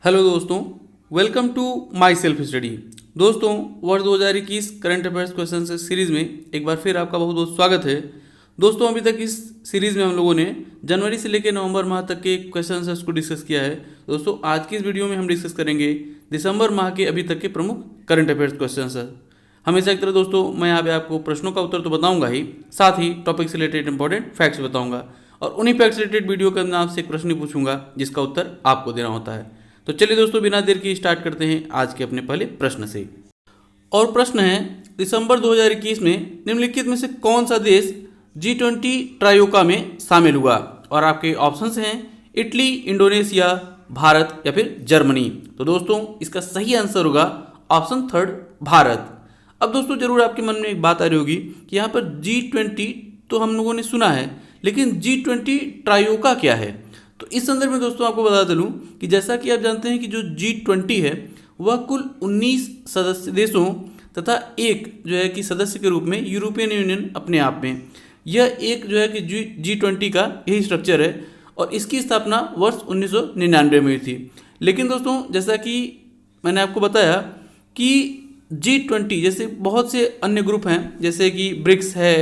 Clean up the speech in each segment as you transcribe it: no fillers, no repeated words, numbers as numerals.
Hello दोस्तों, welcome to my self study. दोस्तों, वर्ष 2021 करंट अफेयर्स क्वेश्चन से सीरीज़ में एक बार फिर आपका बहुत बहुत स्वागत है। दोस्तों, अभी तक इस सीरीज़ में हम लोगों ने जनवरी से लेकर नवंबर माह तक के क्वेश्चन आंसर्स को डिस्कस किया है। दोस्तों, आज की इस वीडियो में हम डिस्कस करेंगे दिसंबर माह के अभी तक के प्रमुख करंट अफेयर्स क्वेश्चन आंसर। हमेशा की तरह दोस्तों, मैं यहाँ पे आपको प्रश्नों का उत्तर तो बताऊँगा ही, साथ ही टॉपिक से रिलेटेड इंपॉर्टेंट फैक्ट्स बताऊँगा और उन्हीं फैक्ट्स रिलेटेड वीडियो के अंदर आपसे एक प्रश्न पूछूंगा जिसका उत्तर आपको देना होता है। तो चलिए दोस्तों, बिना देर की स्टार्ट करते हैं आज के अपने पहले प्रश्न से। और प्रश्न है, दिसंबर 2021 में निम्नलिखित में से कौन सा देश G20 ट्रायोका में शामिल हुआ? और आपके ऑप्शंस हैं इटली, इंडोनेशिया, भारत या फिर जर्मनी। तो दोस्तों, इसका सही आंसर होगा ऑप्शन थर्ड, भारत। अब दोस्तों, जरूर आपके मन में एक बात आ रही होगी कि यहाँ पर G20 तो हम लोगों ने सुना है, लेकिन G20 ट्रायोका क्या है? तो इस संदर्भ में दोस्तों आपको बता दूं कि जैसा कि आप जानते हैं कि जो G20 है वह कुल 19 सदस्य देशों तथा एक जो है कि सदस्य के रूप में यूरोपियन यूनियन अपने आप में, यह एक जो है कि G20 का यही स्ट्रक्चर है और इसकी स्थापना वर्ष 1999 में हुई थी। लेकिन दोस्तों, जैसा कि मैंने आपको बताया कि G20 जैसे बहुत से अन्य ग्रुप हैं, जैसे कि ब्रिक्स है,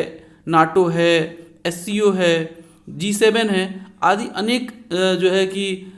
नाटो है, SCO है, G7 है, आदि अनेक जो है कि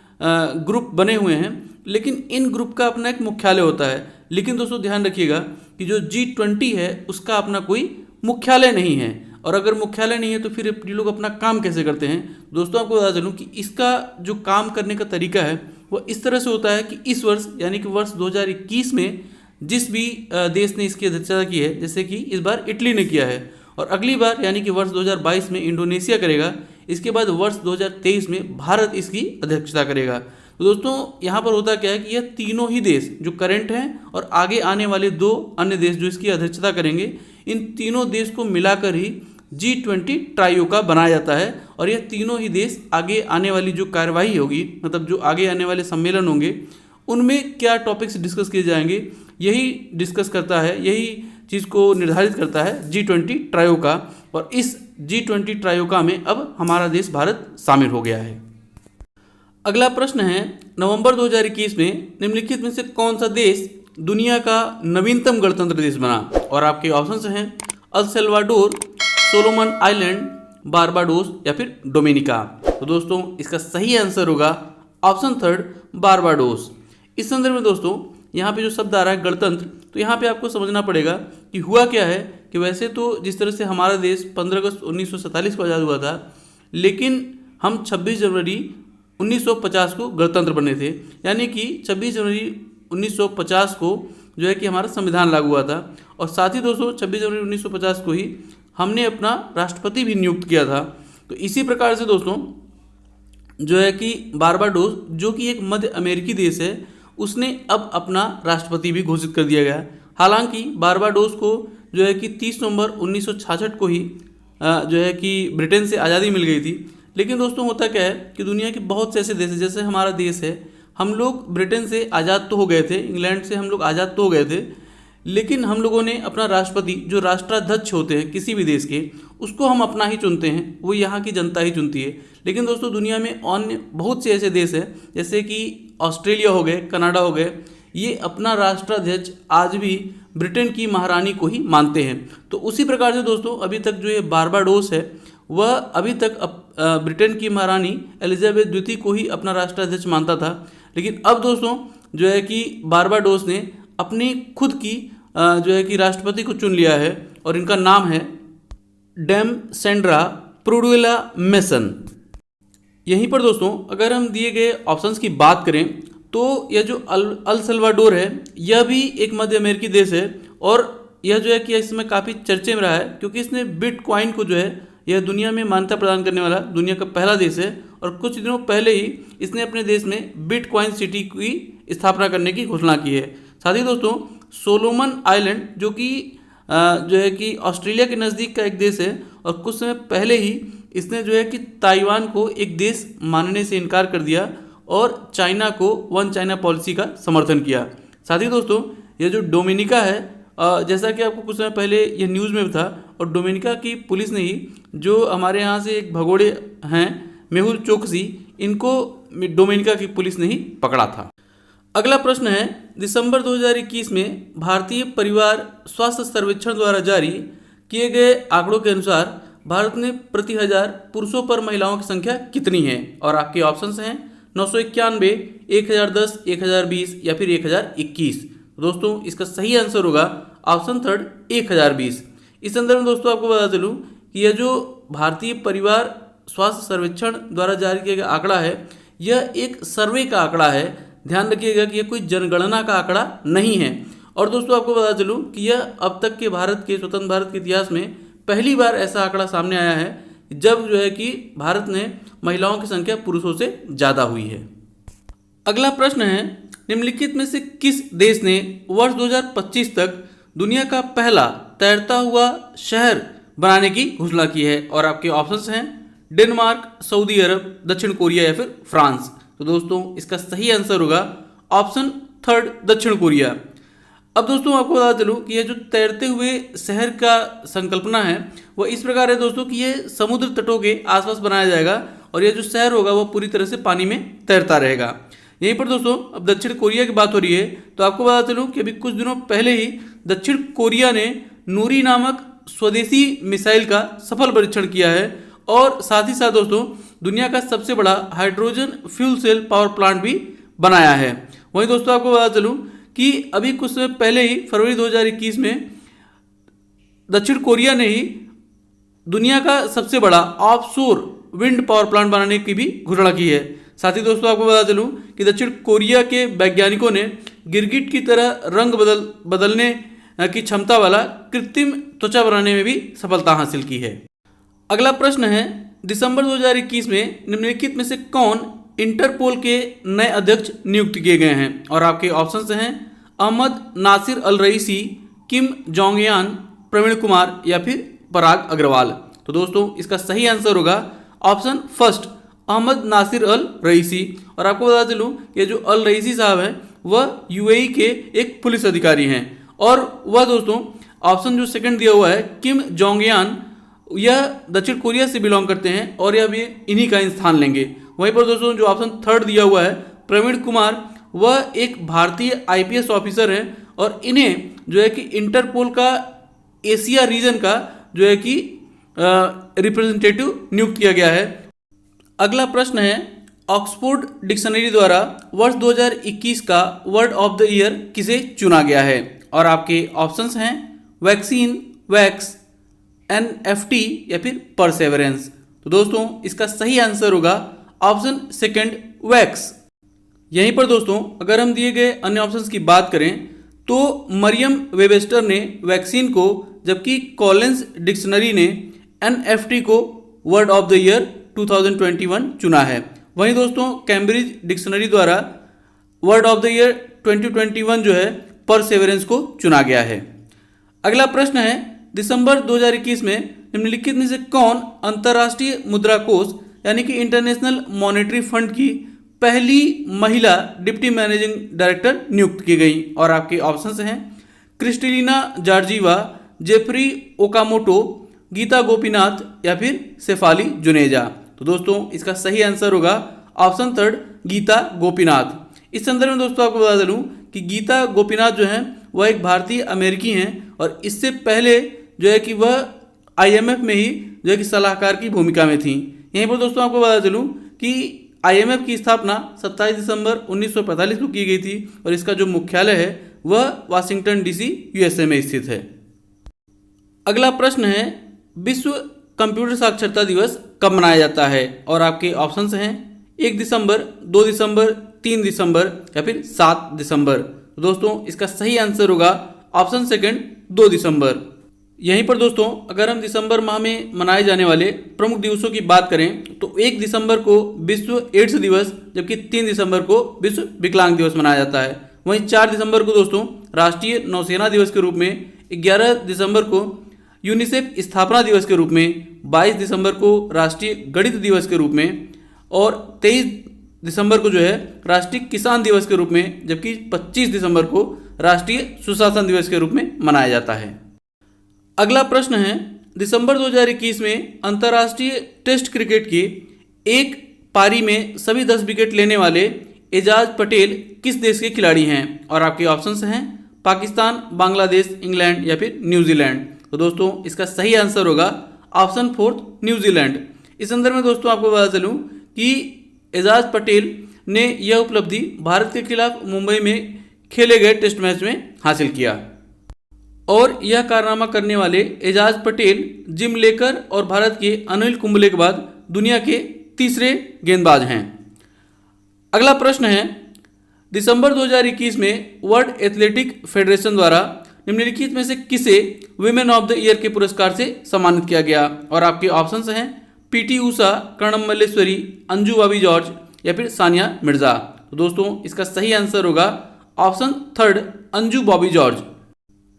ग्रुप बने हुए हैं, लेकिन इन ग्रुप का अपना एक मुख्यालय होता है। लेकिन दोस्तों ध्यान रखिएगा कि जो G20 है उसका अपना कोई मुख्यालय नहीं है, और अगर मुख्यालय नहीं है तो फिर ये लोग अपना काम कैसे करते हैं? दोस्तों, आपको बता चलूँ कि इसका जो काम करने का तरीका है वह इस तरह से होता है कि इस वर्ष यानी कि वर्ष 2021 में जिस भी देश ने इसकी अध्यक्षता की है, जैसे कि इस बार इटली ने किया है और अगली बार यानी कि वर्ष 2022 में इंडोनेशिया करेगा, इसके बाद वर्ष 2023 में भारत इसकी अध्यक्षता करेगा। तो दोस्तों, यहाँ पर होता क्या है कि यह तीनों ही देश जो करंट हैं और आगे आने वाले दो अन्य देश जो इसकी अध्यक्षता करेंगे, इन तीनों देश को मिलाकर ही G20 ट्रायोका बनाया जाता है। और यह तीनों ही देश आगे आने वाली जो कार्यवाही होगी, मतलब जो आगे आने वाले सम्मेलन होंगे, उनमें क्या टॉपिक्स डिस्कस किए जाएंगे, यही डिस्कस करता है, यही चीज़ को निर्धारित करता है G20 ट्रायोका। और इस G20 ट्रायोका में अब हमारा देश भारत शामिल हो गया है। अगला प्रश्न है, नवंबर 2021 में निम्नलिखित में से कौन सा देश दुनिया का नवीनतम गणतंत्र देश बना? और आपके ऑप्शंस हैं El Salvador, Solomon island, Barbados या फिर डोमिनिका। तो दोस्तों, इसका सही आंसर होगा ऑप्शन थर्ड, बारबाडोस। इस संदर्भ में दोस्तों यहाँ पे जो शब्द आ रहा है गणतंत्र, तो यहाँ पे आपको समझना पड़ेगा कि हुआ क्या है कि वैसे तो जिस तरह से हमारा देश 15 अगस्त 1947 को आज़ाद हुआ था, लेकिन हम 26 जनवरी 1950 को गणतंत्र बने थे। यानी कि 26 जनवरी 1950 को जो है कि हमारा संविधान लागू हुआ था, और साथ ही दोस्तों 26 जनवरी 1950 को ही हमने अपना राष्ट्रपति भी नियुक्त किया था। तो इसी प्रकार से दोस्तों जो है कि बारबाडोस, जो कि एक मध्य अमेरिकी देश है, उसने अब अपना राष्ट्रपति भी घोषित कर दिया गया। हालांकि बारबाडोस को जो है कि 30 नवंबर 1966 को ही जो है कि ब्रिटेन से आज़ादी मिल गई थी। लेकिन दोस्तों, होता क्या है कि दुनिया के बहुत से ऐसे देश हैं, जैसे हमारा देश है, हम लोग ब्रिटेन से आज़ाद तो हो गए थे, इंग्लैंड से हम लोग आज़ाद तो हो गए थे, लेकिन हम लोगों ने अपना राष्ट्रपति, जो राष्ट्राध्यक्ष होते हैं किसी भी देश के, उसको हम अपना ही चुनते हैं, वो यहाँ की जनता ही चुनती है। लेकिन दोस्तों, दुनिया में अन्य बहुत से ऐसे देश हैं, जैसे कि ऑस्ट्रेलिया हो गए, कनाडा हो गए, ये अपना राष्ट्राध्यक्ष आज भी ब्रिटेन की महारानी को ही मानते हैं। तो उसी प्रकार से दोस्तों, अभी तक जो ये बारबाडोस है वह अभी तक ब्रिटेन की महारानी एलिजाबेथ द्वितीय को ही अपना राष्ट्राध्यक्ष मानता था। लेकिन अब दोस्तों जो है कि बारबाडोस ने अपनी खुद की जो है कि राष्ट्रपति को चुन लिया है, और इनका नाम है डेम सेंड्रा प्रोडुएला मेसन। यहीं पर दोस्तों, अगर हम दिए गए ऑप्शंस की बात करें तो यह जो अल सल्वाडोर है, यह भी एक मध्य अमेरिकी देश है, और यह जो है कि इस समय काफ़ी चर्चे में रहा है, क्योंकि इसने बिटकॉइन को जो है यह दुनिया में मान्यता प्रदान करने वाला दुनिया का पहला देश है। और कुछ दिनों पहले ही इसने अपने देश में बिटकॉइन सिटी की स्थापना करने की घोषणा की है। साथ ही दोस्तों, सोलोमन आइलैंड, जो कि जो है कि ऑस्ट्रेलिया के नज़दीक का एक देश है, और कुछ समय पहले ही इसने जो है कि ताइवान को एक देश मानने से इनकार कर दिया और चाइना को वन चाइना पॉलिसी का समर्थन किया। साथ ही दोस्तों, यह जो डोमिनिका है, जैसा कि आपको कुछ समय पहले यह न्यूज़ में था, और डोमिनिका की पुलिस ने ही, जो हमारे यहाँ से एक भगोड़े हैं मेहुल चोकसी, इनको डोमिनिका की पुलिस ने ही पकड़ा था। अगला प्रश्न है, दिसंबर 2021 में भारतीय परिवार स्वास्थ्य सर्वेक्षण द्वारा जारी किए गए आंकड़ों के अनुसार भारत में प्रति हजार पुरुषों पर महिलाओं की संख्या कितनी है? और आपके ऑप्शंस हैं 991, 1010, 1020 या फिर 1021। दोस्तों इसका सही आंसर होगा ऑप्शन थर्ड 1020। इस संदर्भ में दोस्तों आपको बता चलूँ कि यह जो भारतीय परिवार स्वास्थ्य सर्वेक्षण द्वारा जारी किया गया आंकड़ा है, यह एक सर्वे का आंकड़ा है। ध्यान रखिएगा कि यह कोई जनगणना का आंकड़ा नहीं है। और दोस्तों आपको बता चलूँ कि यह अब तक के भारत के स्वतंत्र भारत के इतिहास में पहली बार ऐसा आंकड़ा सामने आया है जब जो है कि भारत ने महिलाओं की संख्या पुरुषों से ज़्यादा हुई है। अगला प्रश्न है, निम्नलिखित में से किस देश ने वर्ष 2025 तक दुनिया का पहला तैरता हुआ शहर बनाने की घोषणा की है? और आपके ऑप्शंस हैं डेनमार्क, सऊदी अरब, दक्षिण कोरिया या फिर फ्रांस। तो दोस्तों इसका सही आंसर होगा ऑप्शन थर्ड दक्षिण कोरिया। अब दोस्तों आपको बता चलूँ कि यह जो तैरते हुए शहर का संकल्पना है वह इस प्रकार है दोस्तों कि यह समुद्र तटों के आसपास बनाया जाएगा और यह जो शहर होगा वह पूरी तरह से पानी में तैरता रहेगा। यहीं पर दोस्तों अब दक्षिण कोरिया की बात हो रही है तो आपको बता चलूँ कि अभी कुछ दिनों पहले ही दक्षिण कोरिया ने नूरी नामक स्वदेशी मिसाइल का सफल परीक्षण किया है और साथ ही साथ दोस्तों दुनिया का सबसे बड़ा hydrogen fuel cell power plant भी बनाया है। वहीं दोस्तों आपको बता चलूँ कि अभी कुछ समय पहले ही फरवरी 2021 में दक्षिण कोरिया ने ही दुनिया का सबसे बड़ा ऑफशोर विंड पावर प्लांट बनाने की भी घोषणा की है। साथ ही दोस्तों आपको बता चलूँ कि दक्षिण कोरिया के वैज्ञानिकों ने गिरगिट की तरह रंग बदलने की क्षमता वाला कृत्रिम त्वचा बनाने में भी सफलता हासिल की है। अगला प्रश्न है, दिसंबर 2021 में निम्नलिखित में से कौन इंटरपोल के नए अध्यक्ष नियुक्त किए गए हैं? और आपके ऑप्शंस हैं अहमद नासिर अल रईसी, किम जोंग यान, प्रवीण कुमार या फिर पराग अग्रवाल। तो दोस्तों इसका सही आंसर होगा ऑप्शन फर्स्ट अहमद नासिर अल रईसी। और आपको बता चलूँ कि जो अल रईसी साहब हैं वह यूएई के एक पुलिस अधिकारी हैं और वह दोस्तों ऑप्शन जो सेकंड दिया हुआ है किम जोंग यान, यह दक्षिण कोरिया से बिलोंग करते हैं और यह भी इन्हीं का स्थान लेंगे। वहीं पर दोस्तों जो ऑप्शन थर्ड दिया हुआ है प्रवीण कुमार, वह एक भारतीय आईपीएस ऑफिसर हैं और इन्हें जो है कि इंटरपोल का एशिया रीजन का जो है कि रिप्रेजेंटेटिव नियुक्त किया गया है। अगला प्रश्न है, ऑक्सफोर्ड डिक्शनरी द्वारा वर्ष 2021 का वर्ड ऑफ द ईयर किसे चुना गया है? और आपके ऑप्शंस हैं वैक्सीन, वैक्स, एनएफटी या फिर परसेवरेंस। तो दोस्तों इसका सही आंसर होगा ऑप्शन सेकंड वैक्स। यहीं पर दोस्तों अगर हम दिए गए अन्य ऑप्शंस की बात करें तो मरियम वेबस्टर ने वैक्सीन को, जबकि कॉलिंस डिक्शनरी ने एनएफटी को वर्ड ऑफ द ईयर 2021 चुना है। वहीं दोस्तों कैम्ब्रिज डिक्शनरी द्वारा वर्ड ऑफ द ईयर 2021 जो है परसेवरेंस को चुना गया है। अगला प्रश्न है, दिसंबर 2021 में निम्नलिखित में से कौन अंतर्राष्ट्रीय मुद्रा कोष यानी कि इंटरनेशनल मॉनेटरी फंड की पहली महिला डिप्टी मैनेजिंग डायरेक्टर नियुक्त की गई? और आपके ऑप्शंस हैं Kristalina Georgieva, Jeffrey Okamoto, Gita Gopinath या फिर शेफाली जुनेजा। तो दोस्तों इसका सही आंसर होगा ऑप्शन थर्ड गीता गोपीनाथ। इस संदर्भ में दोस्तों आपको बता दूं कि गीता गोपीनाथ जो हैं वह एक भारतीय अमेरिकी हैं और इससे पहले जो है कि वह आईएमएफ में ही जो है कि सलाहकार की भूमिका में थी। यहीं पर दोस्तों आपको बता चलूँ कि आईएमएफ की स्थापना 27 दिसंबर 1945 को की गई थी और इसका जो मुख्यालय है वह वाशिंगटन डीसी यूएसए में स्थित है। अगला प्रश्न है, विश्व कंप्यूटर साक्षरता दिवस कब मनाया जाता है? और आपके ऑप्शंस हैं 1 दिसंबर, 2 दिसंबर, 3 दिसंबर या फिर 7 दिसंबर। तो दोस्तों इसका सही आंसर होगा ऑप्शन सेकंड 2 दिसंबर। यहीं पर दोस्तों अगर हम दिसंबर माह में मनाए जाने वाले प्रमुख दिवसों की बात करें तो 1 दिसंबर को विश्व एड्स दिवस, जबकि 3 दिसंबर को विश्व विकलांग दिवस मनाया जाता है। वहीं 4 दिसंबर को दोस्तों राष्ट्रीय नौसेना दिवस के रूप में, 11 दिसंबर को यूनिसेफ स्थापना दिवस के रूप में, 22 दिसंबर को राष्ट्रीय गणित दिवस के रूप में और 23 दिसंबर को जो है राष्ट्रीय किसान दिवस के रूप में, जबकि 25 दिसंबर को राष्ट्रीय सुशासन दिवस के रूप में मनाया जाता है। अगला प्रश्न है, दिसंबर 2021 में अंतर्राष्ट्रीय टेस्ट क्रिकेट की एक पारी में सभी 10 विकेट लेने वाले एजाज पटेल किस देश के खिलाड़ी हैं? और आपके ऑप्शंस हैं पाकिस्तान, बांग्लादेश, इंग्लैंड या फिर न्यूजीलैंड। तो दोस्तों इसका सही आंसर होगा ऑप्शन फोर्थ, न्यूजीलैंड। इस संदर्भ में दोस्तों आपको बता चलूं कि एजाज पटेल ने यह उपलब्धि भारत के खिलाफ मुंबई में खेले गए टेस्ट मैच में हासिल किया। और यह कारनामा करने वाले एजाज पटेल, जिम लेकर और भारत के अनिल कुंबले के बाद दुनिया के तीसरे गेंदबाज हैं। अगला प्रश्न है, दिसंबर 2021 में वर्ल्ड एथलेटिक फेडरेशन द्वारा निम्नलिखित में से किसे विमेन ऑफ द ईयर के पुरस्कार से सम्मानित किया गया? और आपके ऑप्शंस हैं पीटी उषा, कर्णम मल्लेश्वरी, अंजू बॉबी जॉर्ज या फिर सानिया मिर्जा। तो दोस्तों इसका सही आंसर होगा option third, Anju Bobby George.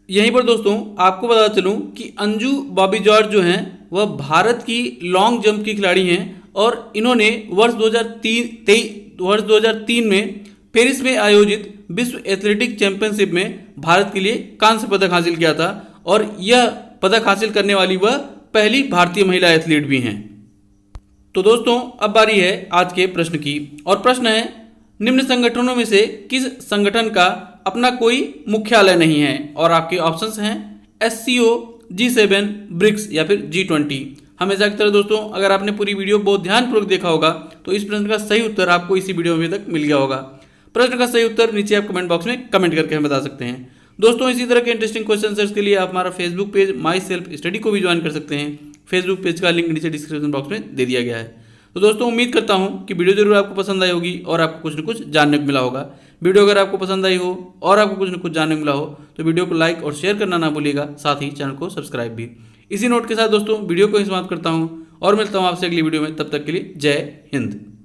यहीं पर दोस्तों आपको बता चलूं कि अंजू बॉबी जॉर्ज जो हैं वह भारत की लॉन्ग जंप की खिलाड़ी हैं और इन्होंने वर्ष 2003 में पेरिस में आयोजित विश्व एथलेटिक चैंपियनशिप में भारत के लिए कांस्य पदक हासिल किया था और यह पदक हासिल करने वाली वह पहली भारतीय महिला एथलीट भी हैं। तो दोस्तों अब बारी है आज के प्रश्न की, और प्रश्न है, निम्न संगठनों में से किस संगठन का अपना कोई मुख्यालय नहीं है? और आपके ऑप्शंस हैं SCO, G7, ब्रिक्स या फिर G20। हमेशा की तरह दोस्तों अगर आपने पूरी वीडियो बहुत ध्यानपूर्वक देखा होगा तो इस प्रश्न का सही उत्तर आपको इसी वीडियो में तक मिल गया होगा। प्रश्न का सही उत्तर नीचे आप कमेंट बॉक्स में कमेंट करके हमें बता सकते हैं। दोस्तों इसी तरह के इंटरेस्टिंग क्वेश्चन के लिए आप हमारा फेसबुक पेज माई सेल्फ स्टडी को भी ज्वाइन कर सकते हैं। फेसबुक पेज का लिंक नीचे डिस्क्रिप्शन बॉक्स में दे दिया गया है। तो दोस्तों उम्मीद करता हूं कि वीडियो जरूर आपको पसंद आई होगी और आपको कुछ न कुछ जानने को मिला होगा। वीडियो अगर आपको पसंद आई हो और आपको कुछ न कुछ जानने को मिला हो तो वीडियो को लाइक और शेयर करना ना भूलिएगा, साथ ही चैनल को सब्सक्राइब भी। इसी नोट के साथ दोस्तों वीडियो को समाप्त करता हूं और मिलता हूं आपसे अगली वीडियो में। तब तक के लिए जय हिंद।